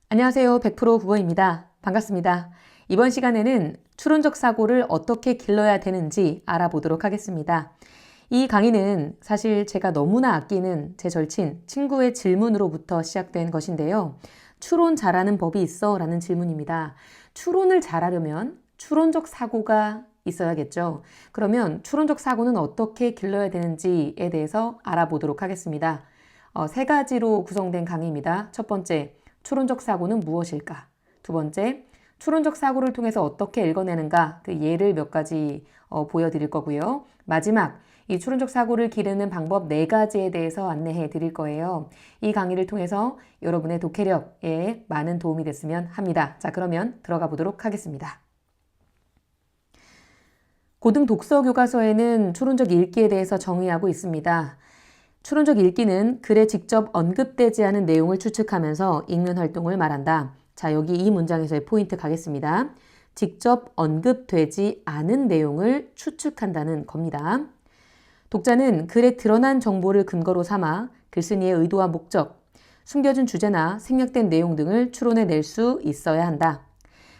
안녕하세요. 100% 국어입니다. 반갑습니다. 이번 시간에는 추론적 사고를 어떻게 길러야 되는지 알아보도록 하겠습니다. 이 강의는 사실 제가 너무나 아끼는 제 절친, 친구의 질문으로부터 시작된 것인데요. 추론 잘하는 법이 있어? 라는 질문입니다. 추론을 잘하려면 추론적 사고가 있어야겠죠. 그러면 추론적 사고는 어떻게 길러야 되는지에 대해서 알아보도록 하겠습니다. 세 가지로 구성된 강의입니다. 첫 번째, 추론적 사고는 무엇일까? 두 번째, 추론적 사고를 통해서 어떻게 읽어내는가? 그 예를 몇 가지 보여드릴 거고요. 마지막, 이 추론적 사고를 기르는 방법 4가지에 대해서 안내해 드릴 거예요. 이 강의를 통해서 여러분의 독해력에 많은 도움이 됐으면 합니다. 자, 그러면 들어가 보도록 하겠습니다. 고등 독서 교과서에는 추론적 읽기에 대해서 정의하고 있습니다. 추론적 읽기는 글에 직접 언급되지 않은 내용을 추측하면서 읽는 활동을 말한다. 자, 여기 이 문장에서의 포인트 가겠습니다. 직접 언급되지 않은 내용을 추측한다는 겁니다. 독자는 글에 드러난 정보를 근거로 삼아 글쓴이의 의도와 목적, 숨겨진 주제나 생략된 내용 등을 추론해낼 수 있어야 한다.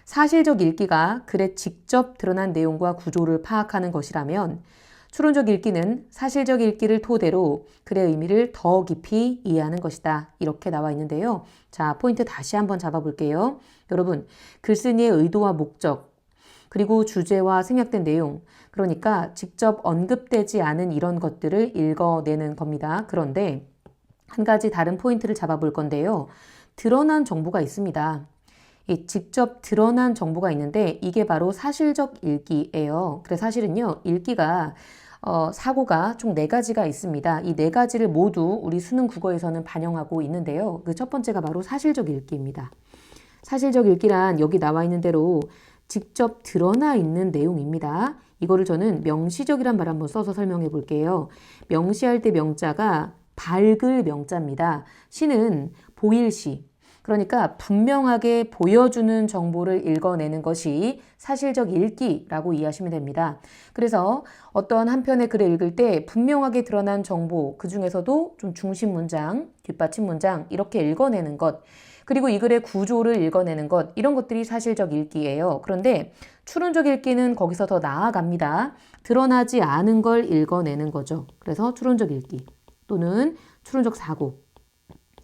사실적 읽기가 글에 직접 드러난 내용과 구조를 파악하는 것이라면 추론적 읽기는 사실적 읽기를 토대로 글의 의미를 더 깊이 이해하는 것이다. 이렇게 나와 있는데요. 자, 포인트 다시 한번 잡아볼게요. 여러분, 글쓴이의 의도와 목적, 그리고 주제와 생략된 내용, 그러니까 직접 언급되지 않은 이런 것들을 읽어내는 겁니다. 그런데 한 가지 다른 포인트를 잡아볼 건데요. 드러난 정보가 있습니다. 이 직접 드러난 정보가 있는데 이게 바로 사실적 읽기예요. 그래서 사실은요, 읽기가 사고가 총 4가지가 있습니다. 이 4가지를 모두 우리 수능 국어에서는 반영하고 있는데요. 그 첫 번째가 바로 사실적 읽기입니다. 사실적 읽기란 여기 나와 있는 대로 직접 드러나 있는 내용입니다. 이거를 저는 명시적이란 말 한번 써서 설명해 볼게요. 명시할 때 명자가 밝을 명자입니다. 시는 보일시. 그러니까 분명하게 보여주는 정보를 읽어내는 것이 사실적 읽기라고 이해하시면 됩니다. 그래서 어떤 한 편의 글을 읽을 때 분명하게 드러난 정보, 그 중에서도 좀 중심 문장, 뒷받침 문장 이렇게 읽어내는 것, 그리고 이 글의 구조를 읽어내는 것, 이런 것들이 사실적 읽기예요. 그런데 추론적 읽기는 거기서 더 나아갑니다. 드러나지 않은 걸 읽어내는 거죠. 그래서 추론적 읽기 또는 추론적 사고,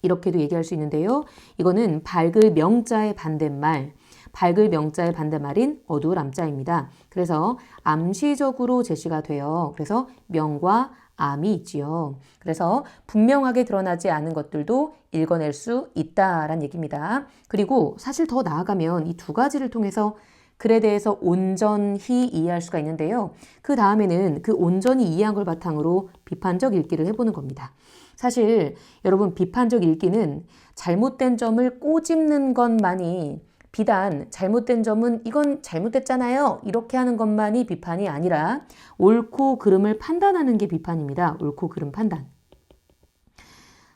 이렇게도 얘기할 수 있는데요. 이거는 밝을 명자의 반대말, 밝을 명자의 반대말인 어두울 암자입니다. 그래서 암시적으로 제시가 돼요. 그래서 명과 암이 있지요. 그래서 분명하게 드러나지 않은 것들도 읽어낼 수 있다라는 얘기입니다. 그리고 사실 더 나아가면 이 2가지를 통해서 글에 대해서 온전히 이해할 수가 있는데요. 그 다음에는 그 온전히 이해한 걸 바탕으로 비판적 읽기를 해보는 겁니다. 사실 여러분, 비판적 읽기는 잘못된 점을 꼬집는 것만이, 비단 잘못된 점은 이건 잘못됐잖아요, 이렇게 하는 것만이 비판이 아니라 옳고 그름을 판단하는 게 비판입니다. 옳고 그름 판단.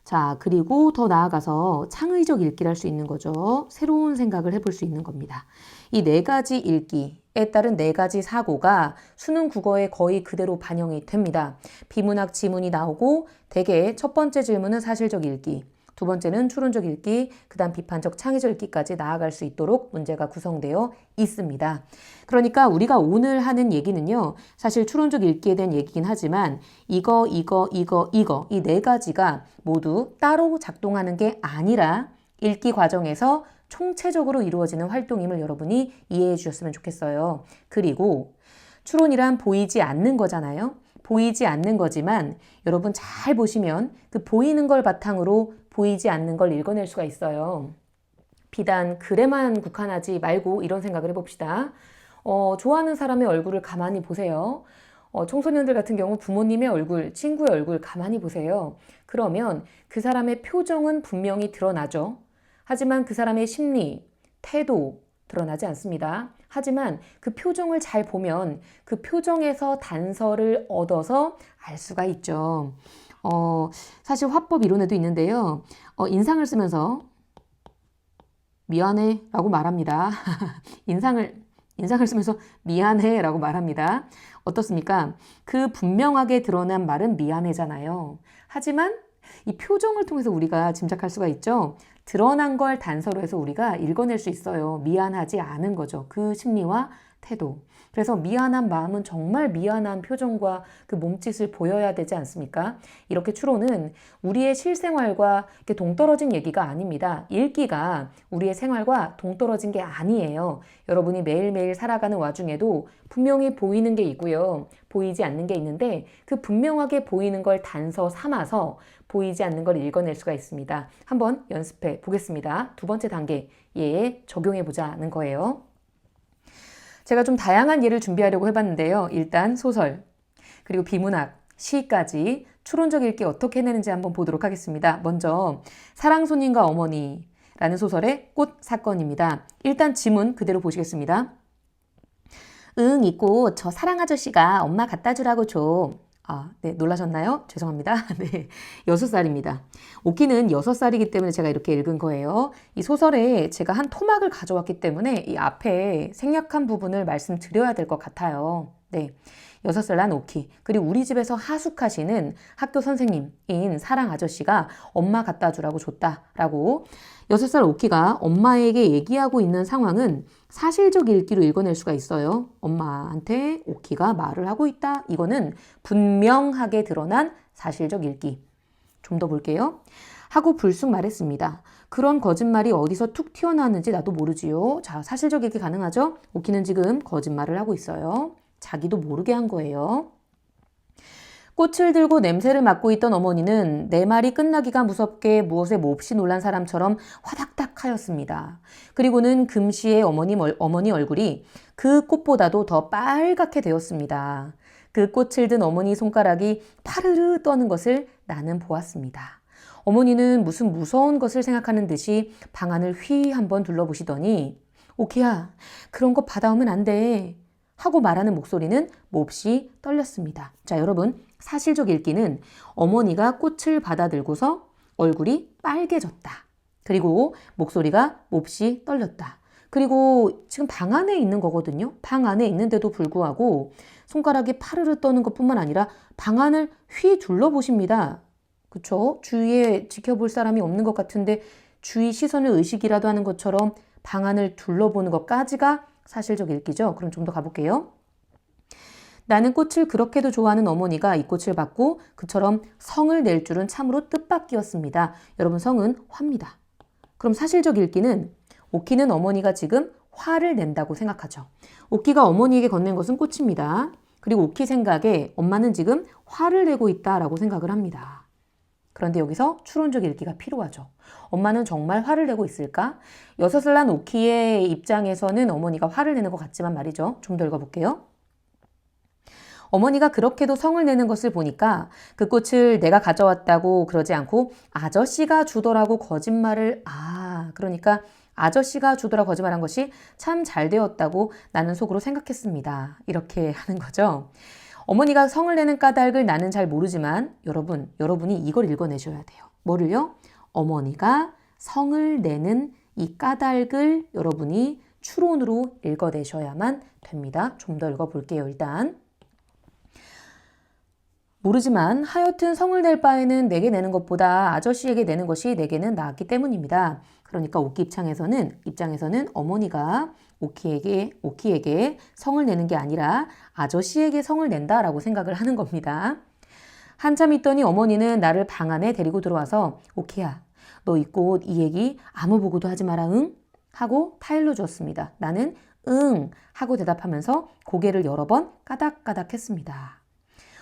자, 그리고 더 나아가서 창의적 읽기를 할 수 있는 거죠. 새로운 생각을 해볼 수 있는 겁니다. 이 4가지 읽기에 따른 4가지 사고가 수능 국어에 거의 그대로 반영이 됩니다. 비문학 지문이 나오고 대개 첫 번째 질문은 사실적 읽기, 두 번째는 추론적 읽기, 그 다음 비판적 창의적 읽기까지 나아갈 수 있도록 문제가 구성되어 있습니다. 그러니까 우리가 오늘 하는 얘기는요, 사실 추론적 읽기에 대한 얘기긴 하지만 이거 이 4가지가 모두 따로 작동하는 게 아니라 읽기 과정에서 총체적으로 이루어지는 활동임을 여러분이 이해해 주셨으면 좋겠어요. 그리고 추론이란 보이지 않는 거잖아요. 보이지 않는 거지만 여러분 잘 보시면 그 보이는 걸 바탕으로 보이지 않는 걸 읽어낼 수가 있어요. 비단 글에만 국한하지 말고 이런 생각을 해봅시다. 좋아하는 사람의 얼굴을 가만히 보세요. 청소년들 같은 경우 부모님의 얼굴, 친구의 얼굴 가만히 보세요. 그러면 그 사람의 표정은 분명히 드러나죠. 하지만 그 사람의 심리, 태도 드러나지 않습니다. 하지만 그 표정을 잘 보면 그 표정에서 단서를 얻어서 알 수가 있죠. 사실 화법 이론에도 있는데요. 인상을 쓰면서 미안해 라고 말합니다. 인상을 쓰면서 미안해 라고 말합니다. 어떻습니까? 그 분명하게 드러난 말은 미안해잖아요. 하지만 이 표정을 통해서 우리가 짐작할 수가 있죠. 드러난 걸 단서로 해서 우리가 읽어낼 수 있어요. 미안하지 않은 거죠. 그 심리와 태도. 그래서 미안한 마음은 정말 미안한 표정과 그 몸짓을 보여야 되지 않습니까? 이렇게 추론은 우리의 실생활과 이렇게 동떨어진 얘기가 아닙니다. 읽기가 우리의 생활과 동떨어진 게 아니에요. 여러분이 매일매일 살아가는 와중에도 분명히 보이는 게 있고요. 보이지 않는 게 있는데 그 분명하게 보이는 걸 단서 삼아서 보이지 않는 걸 읽어낼 수가 있습니다. 한번 연습해 보겠습니다. 두 번째 단계, 예, 적용해 보자는 거예요. 제가 좀 다양한 예를 준비하려고 해봤는데요. 일단 소설, 그리고 비문학, 시까지 추론적 읽기 어떻게 해내는지 한번 보도록 하겠습니다. 먼저 사랑손님과 어머니라는 소설의 꽃 사건입니다. 일단 지문 그대로 보시겠습니다. 응, 이 꽃 저 사랑 아저씨가 엄마 갖다 주라고 줘. 네, 놀라셨나요? 죄송합니다. 네, 6살입니다. 오키는 6살이기 때문에 제가 이렇게 읽은 거예요. 이 소설에 제가 한 토막을 가져왔기 때문에 이 앞에 생략한 부분을 말씀드려야 될 것 같아요. 네, 6살 난 오키. 그리고 우리 집에서 하숙하시는 학교 선생님인 사랑 아저씨가 엄마 갖다 주라고 줬다라고 6살 오키가 엄마에게 얘기하고 있는 상황은 사실적 읽기로 읽어낼 수가 있어요. 엄마한테 오키가 말을 하고 있다. 이거는 분명하게 드러난 사실적 읽기. 좀 더 볼게요. 하고 불쑥 말했습니다. 그런 거짓말이 어디서 툭 튀어나왔는지 나도 모르지요. 자, 사실적 읽기 가능하죠? 오키는 지금 거짓말을 하고 있어요. 자기도 모르게 한 거예요. 꽃을 들고 냄새를 맡고 있던 어머니는 내 말이 끝나기가 무섭게 무엇에 몹시 놀란 사람처럼 화닥닥 하였습니다. 그리고는 금시에 어머니 얼굴이 그 꽃보다도 더 빨갛게 되었습니다. 그 꽃을 든 어머니 손가락이 파르르 떠는 것을 나는 보았습니다. 어머니는 무슨 무서운 것을 생각하는 듯이 방안을 휘 한번 둘러보시더니 오키야, 그런 거 받아오면 안 돼. 하고 말하는 목소리는 몹시 떨렸습니다. 자, 여러분, 사실적 읽기는 어머니가 꽃을 받아들고서 얼굴이 빨개졌다. 그리고 목소리가 몹시 떨렸다. 그리고 지금 방 안에 있는 거거든요. 방 안에 있는데도 불구하고 손가락이 파르르 떠는 것뿐만 아니라 방 안을 휘 둘러보십니다. 그쵸? 주위에 지켜볼 사람이 없는 것 같은데 주위 시선을 의식이라도 하는 것처럼 방 안을 둘러보는 것까지가 사실적 읽기죠. 그럼 좀 더 가볼게요. 나는 꽃을 그렇게도 좋아하는 어머니가 이 꽃을 받고 그처럼 성을 낼 줄은 참으로 뜻밖이었습니다. 여러분, 성은 화입니다. 그럼 사실적 읽기는 오키는 어머니가 지금 화를 낸다고 생각하죠. 오키가 어머니에게 건넨 것은 꽃입니다. 그리고 오키 생각에 엄마는 지금 화를 내고 있다라고 생각을 합니다. 그런데 여기서 추론적 읽기가 필요하죠. 엄마는 정말 화를 내고 있을까? 6살 난 오키의 입장에서는 어머니가 화를 내는 것 같지만 말이죠. 좀 더 읽어볼게요. 어머니가 그렇게도 성을 내는 것을 보니까 그 꽃을 내가 가져왔다고 그러지 않고 아저씨가 주더라고 거짓말을 그러니까 아저씨가 주더라 거짓말한 것이 참 잘 되었다고 나는 속으로 생각했습니다. 이렇게 하는 거죠. 어머니가 성을 내는 까닭을 나는 잘 모르지만 여러분이 이걸 읽어내셔야 돼요. 뭐를요? 어머니가 성을 내는 이 까닭을 여러분이 추론으로 읽어내셔야만 됩니다. 좀 더 읽어볼게요. 일단 모르지만 하여튼 성을 낼 바에는 내게 내는 것보다 아저씨에게 내는 것이 내게는 나았기 때문입니다. 그러니까 오키 입장에서는 어머니가 오키에게 성을 내는 게 아니라 아저씨에게 성을 낸다라고 생각을 하는 겁니다. 한참 있더니 어머니는 나를 방 안에 데리고 들어와서 오키야, 너 이 꽃 이 얘기 아무 보고도 하지 마라, 응? 하고 타일러 주었습니다. 나는 응 하고 대답하면서 고개를 여러 번 까닥까닥 했습니다.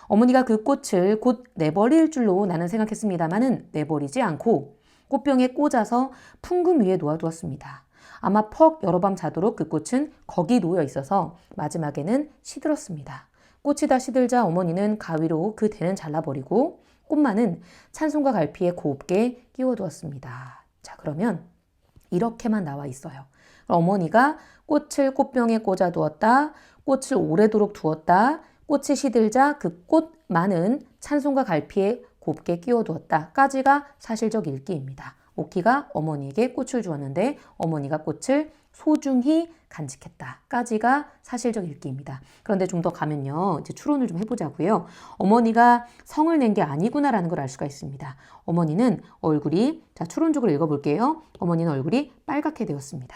어머니가 그 꽃을 곧 내버릴 줄로 나는 생각했습니다마는 내버리지 않고 꽃병에 꽂아서 풍금 위에 놓아두었습니다. 아마 퍽 여러 밤 자도록 그 꽃은 거기 놓여 있어서 마지막에는 시들었습니다. 꽃이 다 시들자 어머니는 가위로 그 대는 잘라버리고 꽃만은 찬송과 갈피에 곱게 끼워두었습니다. 자, 그러면 이렇게만 나와 있어요. 어머니가 꽃을 꽃병에 꽂아두었다. 꽃을 오래도록 두었다. 꽃이 시들자 그 꽃만은 찬송과 갈피에 곱게 끼워두었다까지가 사실적 읽기입니다. 오키가 어머니에게 꽃을 주었는데 어머니가 꽃을 소중히 간직했다까지가 사실적 읽기입니다. 그런데 좀 더 가면요. 이제 추론을 좀 해보자고요. 어머니가 성을 낸 게 아니구나라는 걸 알 수가 있습니다. 어머니는 얼굴이, 자, 추론적으로 읽어볼게요. 어머니는 얼굴이 빨갛게 되었습니다.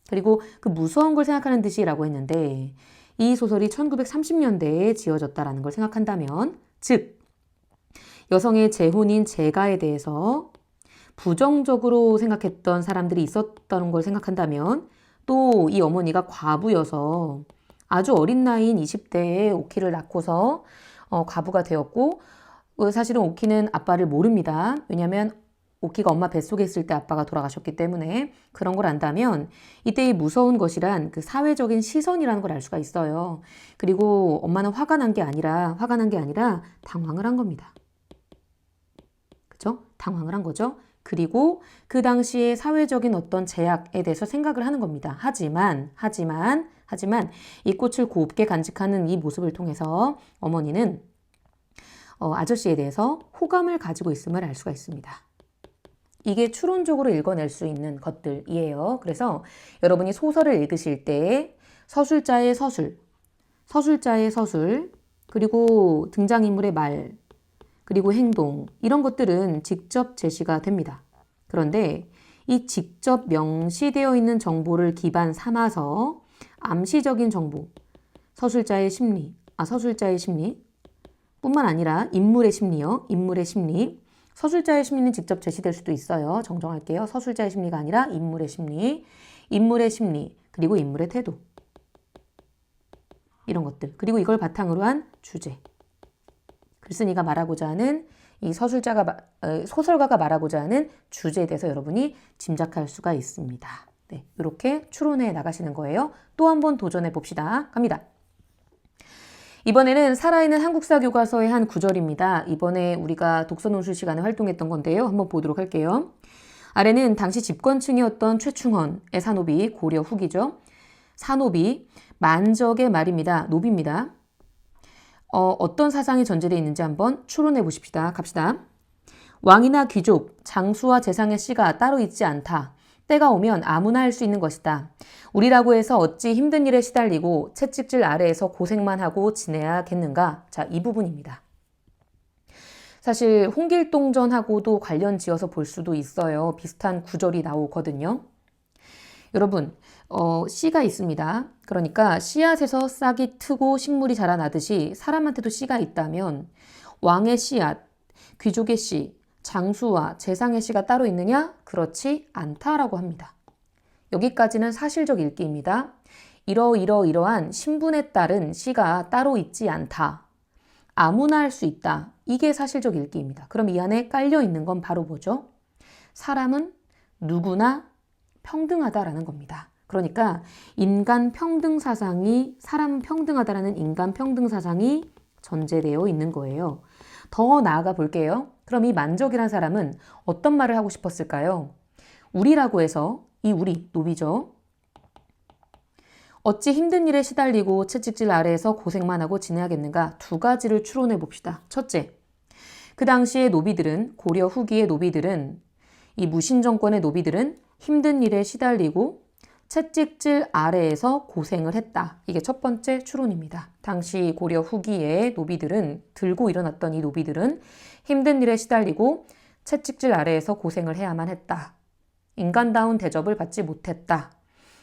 그리고 그 무서운 걸 생각하는 듯이라고 했는데 이 소설이 1930년대에 지어졌다라는 걸 생각한다면, 즉 여성의 재혼인 재가에 대해서 부정적으로 생각했던 사람들이 있었다는 걸 생각한다면, 또 이 어머니가 과부여서 아주 어린 나이인 20대에 오키를 낳고서 과부가 되었고, 사실은 오키는 아빠를 모릅니다. 왜냐하면 오키가 엄마 뱃속에 있을 때 아빠가 돌아가셨기 때문에. 그런 걸 안다면 이때 이 무서운 것이란 그 사회적인 시선이라는 걸 알 수가 있어요. 그리고 엄마는 화가 난 게 아니라 당황을 한 겁니다. 그죠? 당황을 한 거죠. 그리고 그 당시에 사회적인 어떤 제약에 대해서 생각을 하는 겁니다. 하지만 이 꽃을 곱게 간직하는 이 모습을 통해서 어머니는 아저씨에 대해서 호감을 가지고 있음을 알 수가 있습니다. 이게 추론적으로 읽어낼 수 있는 것들이에요. 그래서 여러분이 소설을 읽으실 때 서술자의 서술, 그리고 등장인물의 말, 그리고 행동, 이런 것들은 직접 제시가 됩니다. 그런데 이 직접 명시되어 있는 정보를 기반 삼아서 암시적인 정보, 서술자의 심리 뿐만 아니라 인물의 심리요. 서술자의 심리는 직접 제시될 수도 있어요. 정정할게요. 서술자의 심리가 아니라 인물의 심리, 그리고 인물의 태도, 이런 것들. 그리고 이걸 바탕으로 한 주제. 글쓴이가 말하고자 하는, 이 소설가가 말하고자 하는 주제에 대해서 여러분이 짐작할 수가 있습니다. 네, 이렇게 추론해 나가시는 거예요. 또 한 번 도전해 봅시다. 갑니다. 이번에는 살아있는 한국사 교과서의 한 구절입니다. 이번에 우리가 독서논술 시간에 활동했던 건데요. 한번 보도록 할게요. 아래는 당시 집권층이었던 최충헌의 사노비, 고려 후기죠. 사노비, 만적의 말입니다. 노비입니다. 어떤 사상이 전제되어 있는지 한번 추론해 보십시다. 갑시다. 왕이나 귀족, 장수와 재상의 씨가 따로 있지 않다. 때가 오면 아무나 할 수 있는 것이다. 우리라고 해서 어찌 힘든 일에 시달리고 채찍질 아래에서 고생만 하고 지내야겠는가? 자, 이 부분입니다. 사실 홍길동전하고도 관련 지어서 볼 수도 있어요. 비슷한 구절이 나오거든요. 여러분, 씨가 있습니다. 그러니까 씨앗에서 싹이 트고 식물이 자라나듯이 사람한테도 씨가 있다면 왕의 씨앗, 귀족의 씨, 장수와 재상의 씨가 따로 있느냐? 그렇지 않다라고 합니다. 여기까지는 사실적 읽기입니다. 이러한 신분에 따른 씨가 따로 있지 않다. 아무나 할 수 있다. 이게 사실적 읽기입니다. 그럼 이 안에 깔려 있는 건 바로 뭐죠? 사람은 누구나 평등하다라는 겁니다. 그러니까 인간 평등 사상이, 사람 평등하다라는 인간 평등 사상이 전제되어 있는 거예요. 더 나아가 볼게요. 그럼 이 만적이라는 사람은 어떤 말을 하고 싶었을까요? 우리라고 해서, 이 우리, 노비죠. 어찌 힘든 일에 시달리고 채찍질 아래에서 고생만 하고 지내야겠는가? 두 가지를 추론해 봅시다. 첫째, 그 당시의 노비들은, 고려 후기의 노비들은, 이 무신 정권의 노비들은 힘든 일에 시달리고 채찍질 아래에서 고생을 했다. 이게 첫 번째 추론입니다. 당시 고려 후기의 노비들은, 들고 일어났던 이 노비들은 힘든 일에 시달리고 채찍질 아래에서 고생을 해야만 했다. 인간다운 대접을 받지 못했다.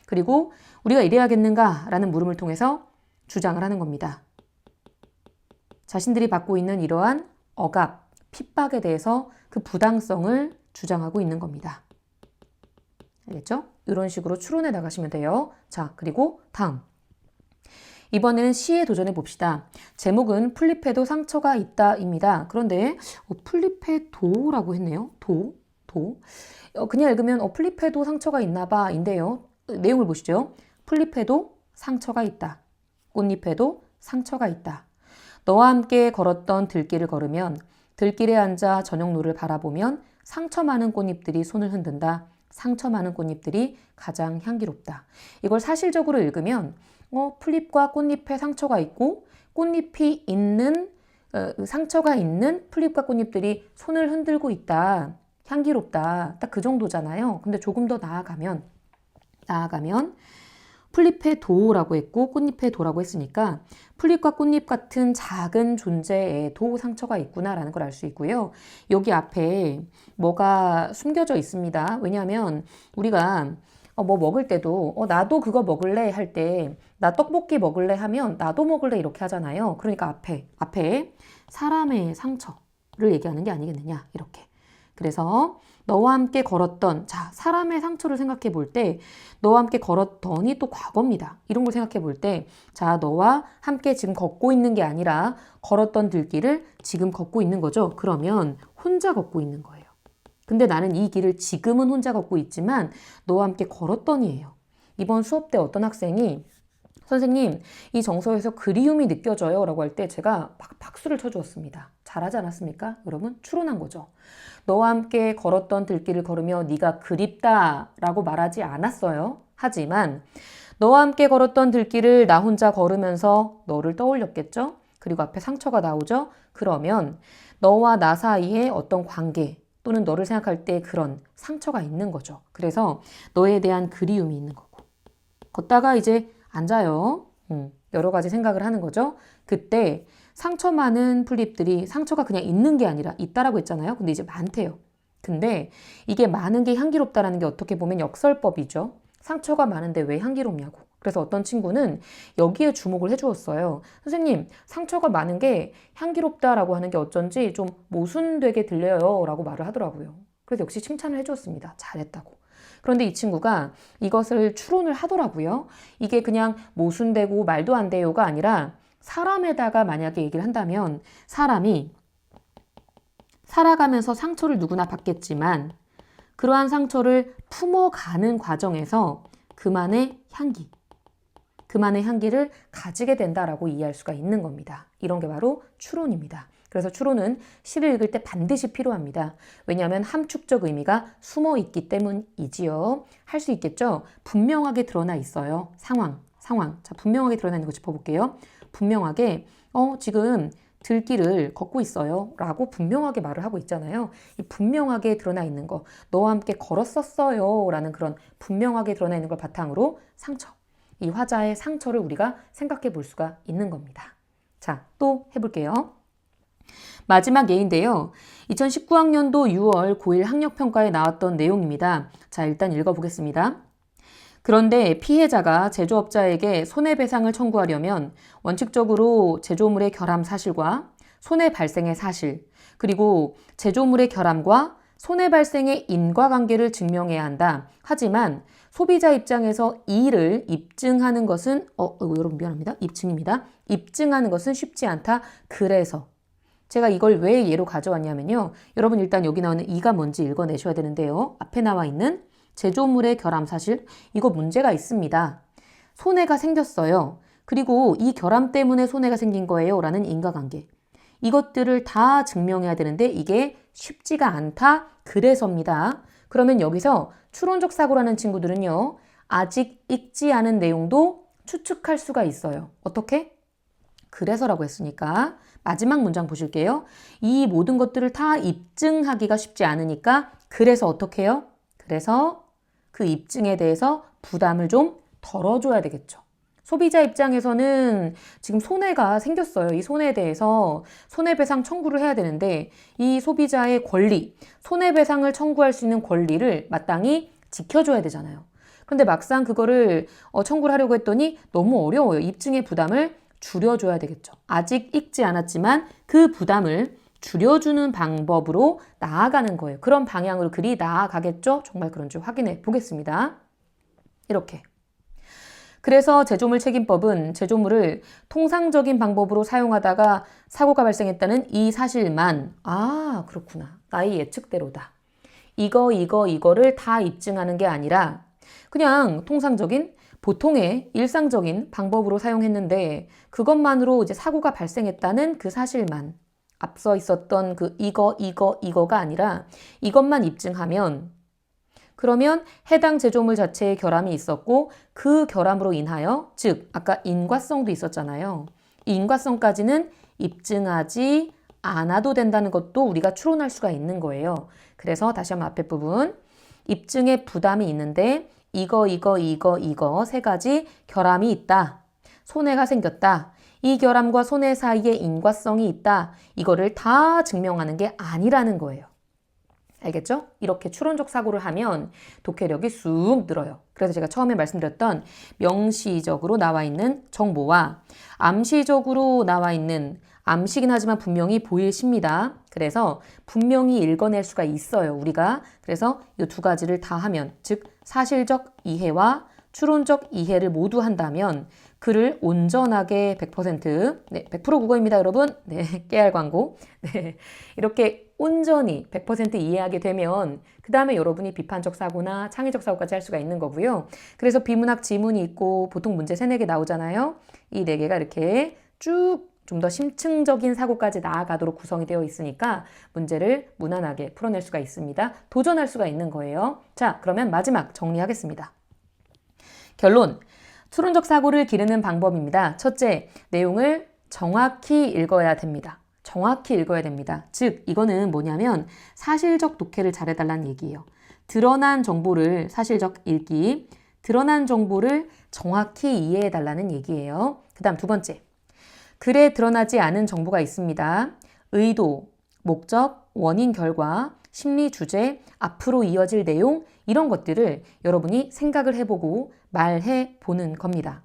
그리고 우리가 이래야겠는가? 라는 물음을 통해서 주장을 하는 겁니다. 자신들이 받고 있는 이러한 억압, 핍박에 대해서 그 부당성을 주장하고 있는 겁니다. 알겠죠? 이런 식으로 추론해 나가시면 돼요. 자, 그리고 다음. 이번에는 시에 도전해 봅시다. 제목은 풀잎에도 상처가 있다입니다. 그런데 풀잎에도라고 했네요. 도. 그냥 읽으면 풀잎에도 상처가 있나 봐 인데요. 내용을 보시죠. 풀잎에도 상처가 있다. 꽃잎에도 상처가 있다. 너와 함께 걸었던 들길을 걸으면, 들길에 앉아 저녁 노를 바라보면 상처 많은 꽃잎들이 손을 흔든다. 상처 많은 꽃잎들이 가장 향기롭다. 이걸 사실적으로 읽으면 풀잎과 꽃잎에 상처가 있고 꽃잎이 있는 상처가 있는 풀잎과 꽃잎들이 손을 흔들고 있다. 향기롭다. 딱 그 정도잖아요. 근데 조금 더 나아가면 나아가면 풀잎의 도라고 했고 꽃잎의 도라고 했으니까 풀잎과 꽃잎 같은 작은 존재의 도 상처가 있구나라는 걸 알 수 있고요. 여기 앞에 뭐가 숨겨져 있습니다. 왜냐하면 우리가 뭐 먹을 때도 나도 그거 먹을래 할 때 나 떡볶이 먹을래 하면 나도 먹을래 이렇게 하잖아요. 그러니까 앞에 사람의 상처를 얘기하는 게 아니겠느냐 이렇게. 그래서 너와 함께 걸었던 자 사람의 상처를 생각해 볼 때 너와 함께 걸었더니 또 과거입니다. 이런 걸 생각해 볼 때 자 너와 함께 지금 걷고 있는 게 아니라 걸었던 들길을 지금 걷고 있는 거죠. 그러면 혼자 걷고 있는 거예요. 근데 나는 이 길을 지금은 혼자 걷고 있지만 너와 함께 걸었더니예요. 이번 수업 때 어떤 학생이 선생님 이 정서에서 그리움이 느껴져요 라고 할 때 제가 막 박수를 쳐주었습니다. 잘하지 않았습니까? 여러분 추론한 거죠. 너와 함께 걸었던 들길을 걸으며 네가 그립다 라고 말하지 않았어요. 하지만 너와 함께 걸었던 들길을 나 혼자 걸으면서 너를 떠올렸겠죠? 그리고 앞에 상처가 나오죠? 그러면 너와 나 사이에 어떤 관계 또는 너를 생각할 때 그런 상처가 있는 거죠. 그래서 너에 대한 그리움이 있는 거고 걷다가 이제 앉아요. 여러 가지 생각을 하는 거죠. 그때 상처 많은 풀잎들이 상처가 그냥 있는 게 아니라 있다라고 했잖아요. 근데 이제 많대요. 근데 이게 많은 게 향기롭다라는 게 어떻게 보면 역설법이죠. 상처가 많은데 왜 향기롭냐고. 그래서 어떤 친구는 여기에 주목을 해주었어요. 선생님, 상처가 많은 게 향기롭다라고 하는 게 어쩐지 좀 모순되게 들려요 라고 말을 하더라고요. 그래서 역시 칭찬을 해주었습니다. 잘했다고. 그런데 이 친구가 이것을 추론을 하더라고요. 이게 그냥 모순되고 말도 안 돼요가 아니라 사람에다가 만약에 얘기를 한다면 사람이 살아가면서 상처를 누구나 받겠지만 그러한 상처를 품어가는 과정에서 그만의 향기를 가지게 된다라고 이해할 수가 있는 겁니다. 이런 게 바로 추론입니다. 그래서 추론은 시를 읽을 때 반드시 필요합니다. 왜냐하면 함축적 의미가 숨어 있기 때문이지요. 할 수 있겠죠? 분명하게 드러나 있어요. 상황. 자, 분명하게 드러나 있는 거 짚어볼게요. 분명하게 지금 들길을 걷고 있어요 라고 분명하게 말을 하고 있잖아요. 이 분명하게 드러나 있는 거 너와 함께 걸었었어요 라는 그런 분명하게 드러나 있는 걸 바탕으로 상처 이 화자의 상처를 우리가 생각해 볼 수가 있는 겁니다. 자, 또 해볼게요. 마지막 예인데요. 2019학년도 6월 고1 학력평가에 나왔던 내용입니다. 자, 일단 읽어보겠습니다. 그런데 피해자가 제조업자에게 손해배상을 청구하려면 원칙적으로 제조물의 결함 사실과 손해 발생의 사실, 그리고 제조물의 결함과 손해 발생의 인과관계를 증명해야 한다. 하지만 소비자 입장에서 이를 입증하는 것은 여러분 미안합니다. 입증입니다. 입증하는 것은 쉽지 않다. 그래서 제가 이걸 왜 예로 가져왔냐면요. 여러분 일단 여기 나오는 이가 뭔지 읽어내셔야 되는데요. 앞에 나와 있는 제조물의 결함 사실, 이거 문제가 있습니다. 손해가 생겼어요. 그리고 이 결함 때문에 손해가 생긴 거예요 라는 인과관계. 이것들을 다 증명해야 되는데 이게 쉽지가 않다. 그래서입니다. 그러면 여기서 추론적 사고라는 친구들은요. 아직 읽지 않은 내용도 추측할 수가 있어요. 어떻게? 그래서라고 했으니까 마지막 문장 보실게요. 이 모든 것들을 다 입증하기가 쉽지 않으니까 그래서 어떻게 해요? 그래서 그 입증에 대해서 부담을 좀 덜어줘야 되겠죠. 소비자 입장에서는 지금 손해가 생겼어요. 이 손해에 대해서 손해배상 청구를 해야 되는데 이 소비자의 권리, 손해배상을 청구할 수 있는 권리를 마땅히 지켜줘야 되잖아요. 그런데 막상 그거를 청구를 하려고 했더니 너무 어려워요. 입증의 부담을 줄여줘야 되겠죠. 아직 읽지 않았지만 그 부담을 줄여주는 방법으로 나아가는 거예요. 그런 방향으로 글이 나아가겠죠? 정말 그런지 확인해 보겠습니다. 이렇게. 그래서 제조물 책임법은 제조물을 통상적인 방법으로 사용하다가 사고가 발생했다는 이 사실만 그렇구나. 나의 예측대로다. 이거를 다 입증하는 게 아니라 그냥 통상적인 보통의 일상적인 방법으로 사용했는데 그것만으로 이제 사고가 발생했다는 그 사실만 앞서 있었던 그 이거가 아니라 이것만 입증하면 그러면 해당 제조물 자체에 결함이 있었고 그 결함으로 인하여 즉 아까 인과성도 있었잖아요. 이 인과성까지는 입증하지 않아도 된다는 것도 우리가 추론할 수가 있는 거예요. 그래서 다시 한번 앞에 부분 입증의 부담이 있는데 이거 세 가지 결함이 있다. 손해가 생겼다. 이 결함과 손해 사이에 인과성이 있다. 이거를 다 증명하는 게 아니라는 거예요. 알겠죠? 이렇게 추론적 사고를 하면 독해력이 쑥 늘어요. 그래서 제가 처음에 말씀드렸던 명시적으로 나와 있는 정보와 암시적으로 나와 있는 암시긴 하지만 분명히 보일 시입니다. 그래서 분명히 읽어낼 수가 있어요. 우리가. 그래서 이 두 가지를 다 하면 즉 사실적 이해와 추론적 이해를 모두 한다면 글을 온전하게 100% 네, 100% 국어입니다, 여러분. 네, 깨알 광고. 네, 이렇게 온전히 100% 이해하게 되면 그 다음에 여러분이 비판적 사고나 창의적 사고까지 할 수가 있는 거고요. 그래서 비문학 지문이 있고 보통 문제 3, 4개 나오잖아요. 이 4개가 이렇게 쭉 좀 더 심층적인 사고까지 나아가도록 구성이 되어 있으니까 문제를 무난하게 풀어낼 수가 있습니다. 도전할 수가 있는 거예요. 자, 그러면 마지막 정리하겠습니다. 결론. 추론적 사고를 기르는 방법입니다. 첫째, 내용을 정확히 읽어야 됩니다. 정확히 읽어야 됩니다. 즉, 이거는 뭐냐면 사실적 독해를 잘해달라는 얘기예요. 드러난 정보를 사실적 읽기, 드러난 정보를 정확히 이해해달라는 얘기예요. 그 다음 두 번째, 글에 드러나지 않은 정보가 있습니다. 의도, 목적, 원인, 결과, 심리 주제, 앞으로 이어질 내용 이런 것들을 여러분이 생각을 해보고 말해 보는 겁니다.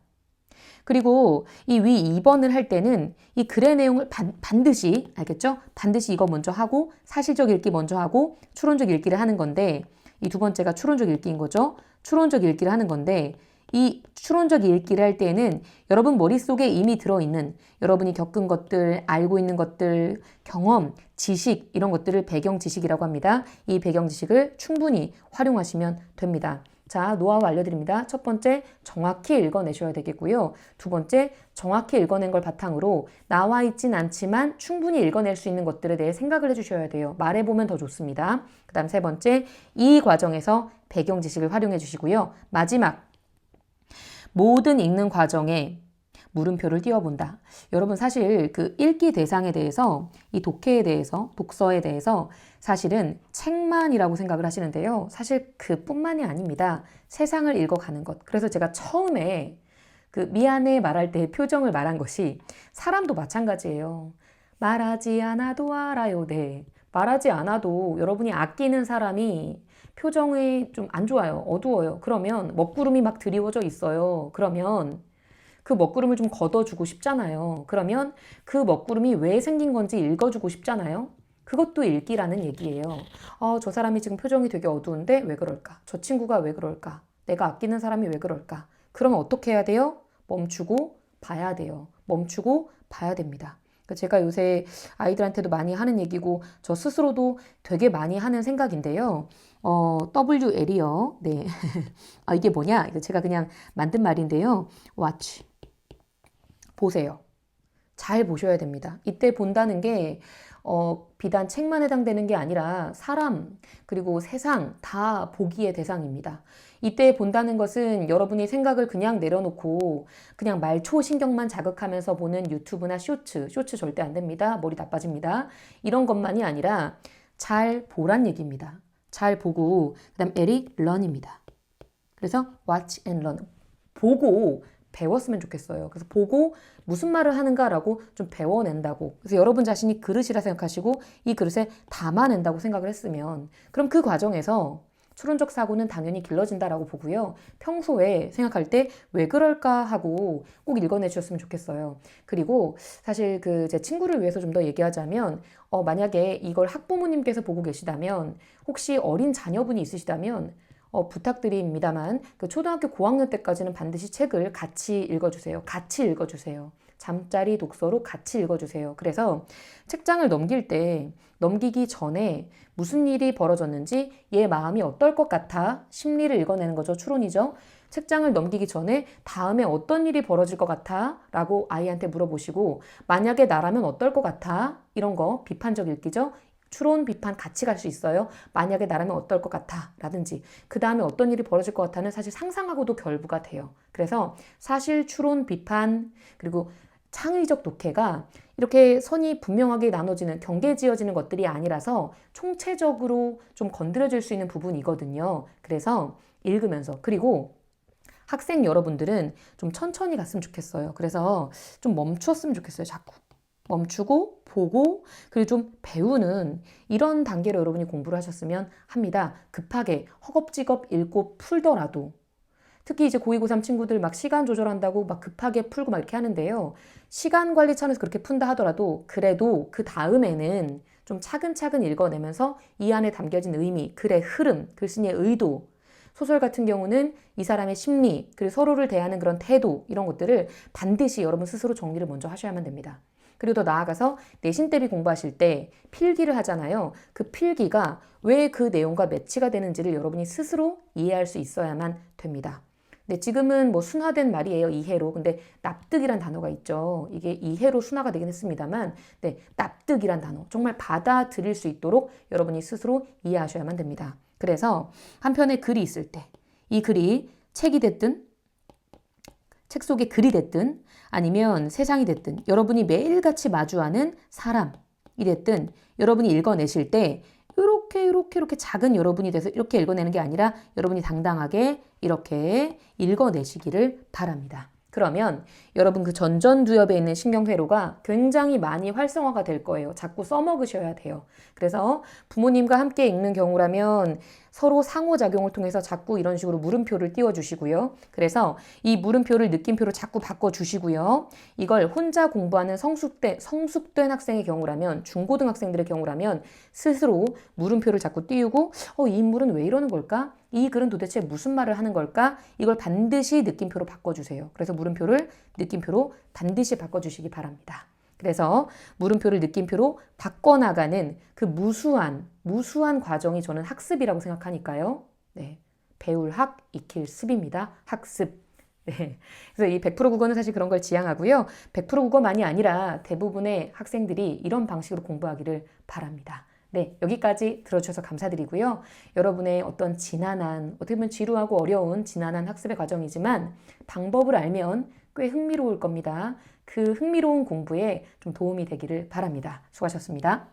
그리고 이 위 2번을 할 때는 이 글의 내용을 반드시 알겠죠? 반드시 이거 먼저 하고 사실적 읽기 먼저 하고 추론적 읽기를 하는 건데 이 두 번째가 추론적 읽기인 거죠. 추론적 읽기를 하는 건데 이 추론적 읽기를 할 때에는 여러분 머릿속에 이미 들어있는 여러분이 겪은 것들, 알고 있는 것들, 경험, 지식 이런 것들을 배경 지식이라고 합니다. 이 배경 지식을 충분히 활용하시면 됩니다. 자, 노하우 알려드립니다. 첫 번째, 정확히 읽어내셔야 되겠고요. 두 번째, 정확히 읽어낸 걸 바탕으로 나와 있진 않지만 충분히 읽어낼 수 있는 것들에 대해 생각을 해주셔야 돼요. 말해보면 더 좋습니다. 그 다음 세 번째, 이 과정에서 배경 지식을 활용해 주시고요. 마지막, 모든 읽는 과정에 물음표를 띄워본다. 여러분 사실 그 읽기 대상에 대해서 이 독해에 대해서 독서에 대해서 사실은 책만이라고 생각을 하시는데요. 사실 그뿐만이 아닙니다. 세상을 읽어가는 것. 그래서 제가 처음에 그 미안해 말할 때 표정을 말한 것이 사람도 마찬가지예요. 말하지 않아도 알아요. 네. 말하지 않아도 여러분이 아끼는 사람이 표정이 좀 안 좋아요. 어두워요. 그러면 먹구름이 막 드리워져 있어요. 그러면 그 먹구름을 좀 걷어주고 싶잖아요. 그러면 그 먹구름이 왜 생긴 건지 읽어주고 싶잖아요. 그것도 읽기라는 얘기예요. 저 사람이 지금 표정이 되게 어두운데 왜 그럴까? 저 친구가 왜 그럴까? 내가 아끼는 사람이 왜 그럴까? 그러면 어떻게 해야 돼요? 멈추고 봐야 돼요. 멈추고 봐야 됩니다. 제가 요새 아이들한테도 많이 하는 얘기고 저 스스로도 되게 많이 하는 생각인데요. WL이요. 네. 이게 뭐냐? 이거 제가 그냥 만든 말인데요. watch. 보세요. 잘 보셔야 됩니다. 이때 본다는 게 비단 책만 해당되는 게 아니라 사람 그리고 세상 다 보기의 대상입니다. 이때 본다는 것은 여러분이 생각을 그냥 내려놓고 그냥 말초 신경만 자극하면서 보는 유튜브나 쇼츠 절대 안 됩니다. 머리 나빠집니다. 이런 것만이 아니라 잘 보란 얘기입니다. 잘 보고 그다음 에릭 런입니다. 그래서 watch and learn. 보고 배웠으면 좋겠어요. 그래서 보고 무슨 말을 하는가라고 좀 배워낸다고. 그래서 여러분 자신이 그릇이라 생각하시고 이 그릇에 담아낸다고 생각을 했으면 그럼 그 과정에서 추론적 사고는 당연히 길러진다라고 보고요. 평소에 생각할 때 왜 그럴까 하고 꼭 읽어내 주셨으면 좋겠어요. 그리고 사실 제 친구를 위해서 좀 더 얘기하자면 만약에 이걸 학부모님께서 보고 계시다면 혹시 어린 자녀분이 있으시다면 부탁드립니다만 그 초등학교 고학년 때까지는 반드시 책을 같이 읽어주세요. 같이 읽어주세요. 잠자리 독서로 같이 읽어주세요. 그래서 책장을 넘기기 전에 무슨 일이 벌어졌는지 얘 마음이 어떨 것 같아? 심리를 읽어내는 거죠. 추론이죠. 책장을 넘기기 전에 다음에 어떤 일이 벌어질 것 같아? 라고 아이한테 물어보시고 만약에 나라면 어떨 것 같아? 이런 거 비판적 읽기죠. 추론, 비판 같이 갈 수 있어요. 만약에 나라면 어떨 것 같아 라든지 그 다음에 어떤 일이 벌어질 것 같아는 사실 상상하고도 결부가 돼요. 그래서 사실, 추론, 비판 그리고 창의적 독해가 이렇게 선이 분명하게 나눠지는 경계 지어지는 것들이 아니라서 총체적으로 좀 건드려질 수 있는 부분이거든요. 그래서 읽으면서. 그리고 학생 여러분들은 좀 천천히 갔으면 좋겠어요. 그래서 좀 멈추었으면 좋겠어요. 자꾸. 멈추고 보고 그리고 좀 배우는 이런 단계로 여러분이 공부를 하셨으면 합니다. 급하게 허겁지겁 읽고 풀더라도 특히 이제 고2, 고3 친구들 막 시간 조절한다고 막 급하게 풀고 막 이렇게 하는데요. 시간 관리 차원에서 그렇게 푼다 하더라도 그래도 그 다음에는 좀 차근차근 읽어내면서 이 안에 담겨진 의미, 글의 흐름, 글쓴이의 의도, 소설 같은 경우는 이 사람의 심리, 그리고 서로를 대하는 그런 태도 이런 것들을 반드시 여러분 스스로 정리를 먼저 하셔야만 됩니다. 그리고 더 나아가서 내신 대비 공부하실 때 필기를 하잖아요. 그 필기가 왜 그 내용과 매치가 되는지를 여러분이 스스로 이해할 수 있어야만 됩니다. 네, 지금은 뭐 순화된 말이에요. 이해로. 근데 납득이란 단어가 있죠. 이게 이해로 순화가 되긴 했습니다만, 네, 납득이란 단어. 정말 받아들일 수 있도록 여러분이 스스로 이해하셔야만 됩니다. 그래서 한 편의 글이 있을 때, 이 글이 책이 됐든, 책 속의 글이 됐든, 아니면 세상이 됐든, 여러분이 매일같이 마주하는 사람이 됐든, 여러분이 읽어내실 때, 이렇게 작은 여러분이 돼서 이렇게 읽어내는 게 아니라 여러분이 당당하게 이렇게 읽어내시기를 바랍니다. 그러면 여러분 그 전전두엽에 있는 신경회로가 굉장히 많이 활성화가 될 거예요. 자꾸 써먹으셔야 돼요. 그래서 부모님과 함께 읽는 경우라면 서로 상호작용을 통해서 자꾸 이런 식으로 물음표를 띄워주시고요. 그래서 이 물음표를 느낌표로 자꾸 바꿔주시고요. 이걸 혼자 공부하는 성숙된 학생의 경우라면 중고등학생들의 경우라면 스스로 물음표를 자꾸 띄우고 이 인물은 왜 이러는 걸까? 이 글은 도대체 무슨 말을 하는 걸까? 이걸 반드시 느낌표로 바꿔주세요. 그래서 물음표를 느낌표로 반드시 바꿔주시기 바랍니다. 그래서 물음표를 느낌표로 바꿔나가는 그 무수한 과정이 저는 학습이라고 생각하니까요. 네, 배울 학, 익힐 습입니다. 학습. 네. 그래서 이 100% 국어는 사실 그런 걸 지향하고요. 100% 국어만이 아니라 대부분의 학생들이 이런 방식으로 공부하기를 바랍니다. 네, 여기까지 들어주셔서 감사드리고요. 여러분의 어떤 어떻게 보면 지루하고 어려운 지난한 학습의 과정이지만 방법을 알면 꽤 흥미로울 겁니다. 그 흥미로운 공부에 좀 도움이 되기를 바랍니다. 수고하셨습니다.